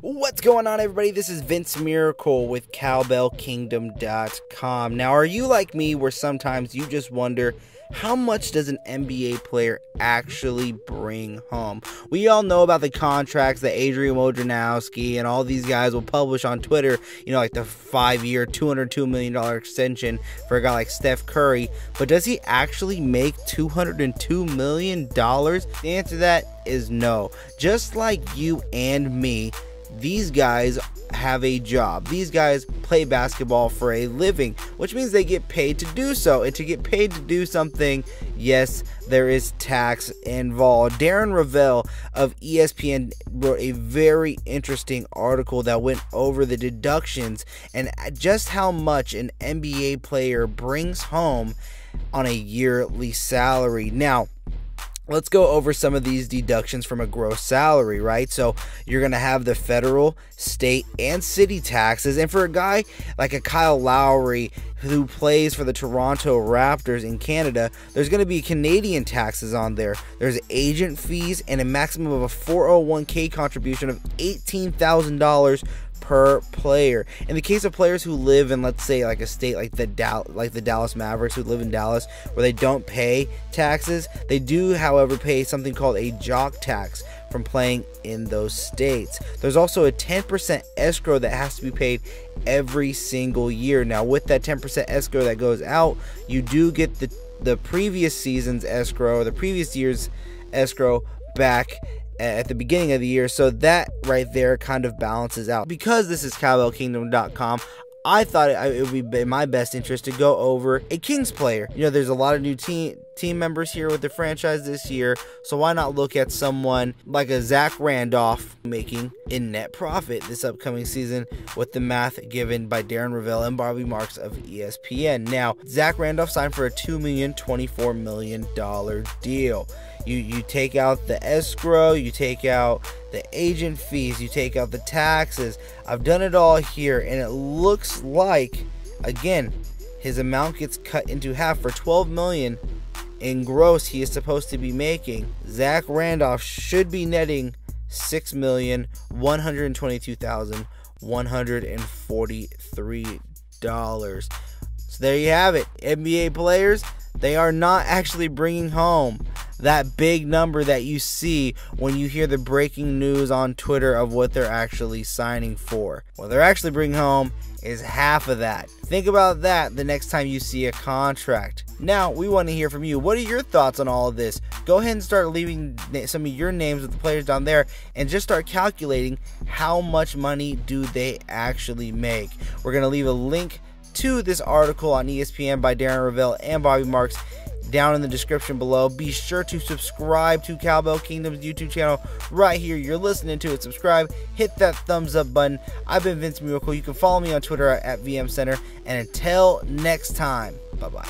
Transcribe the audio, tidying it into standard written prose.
What's going on, everybody? This is Vince Miracle with CowbellKingdom.com. Now, are you like me where sometimes you just wonder, how much does an NBA player actually bring home? We all know about the contracts that Adrian Wojnarowski and all these guys will publish on Twitter, like the 5-year, $202 million extension for a guy like Steph Curry. But does he actually make $202 million? The answer to that is no. Just like you and me, these guys have a job. These guys play basketball for a living, which means they get paid to do so. And to get paid to do something, yes, there is tax involved. Darren Rovell of ESPN wrote a very interesting article that went over the deductions and just how much an NBA player brings home on a yearly salary. Now, let's go over some of these deductions from a gross salary, right? So you're going to have the federal, state, and city taxes. And for a guy like a Kyle Lowry who plays for the Toronto Raptors in Canada, there's going to be Canadian taxes on there. There's agent fees and a maximum of a 401k contribution of $18,000 per player. In the case of players who live in, let's say, like a state like the Dallas Mavericks, who live in Dallas, where they don't pay taxes, they do, however, pay something called a Jock Tax from playing in those states. There's also a 10% escrow that has to be paid every single year. Now, with that 10% escrow that goes out, you do get the previous season's escrow, or the previous year's escrow, back at the beginning of the year, so that right there kind of balances out. Because this is CowbellKingdom.com, I thought it would be in my best interest to go over a Kings player. There's a lot of new team members here with the franchise this year, so why not look at someone like a Zach Randolph making in net profit this upcoming season with the math given by Darren Rovell and Bobby Marks of ESPN. Now, Zach Randolph signed for a $2,024 million deal. You take out the escrow, you take out the agent fees, you take out the taxes. I've done it all here, and it looks like, again, his amount gets cut into half. For $12 million in gross he is supposed to be making, Zach Randolph should be netting $6,122,143. So there you have it. NBA players, they are not actually bringing home that big number that you see when you hear the breaking news on Twitter of what they're actually signing for. What they're actually bringing home is half of that. Think about that the next time you see a contract. Now, we want to hear from you. What are your thoughts on all of this? Go ahead and start leaving some of your names with the players down there and just start calculating how much money do they actually make. We're going to leave a link to this article on ESPN by Darren Rovell and Bobby Marks down in the description below. Be sure to subscribe to Cowbell Kingdom's YouTube channel right here. You're listening to it. Subscribe. Hit that thumbs up button. I've been Vince Miracle. You can follow me on Twitter at VM Center. And until next time, bye-bye.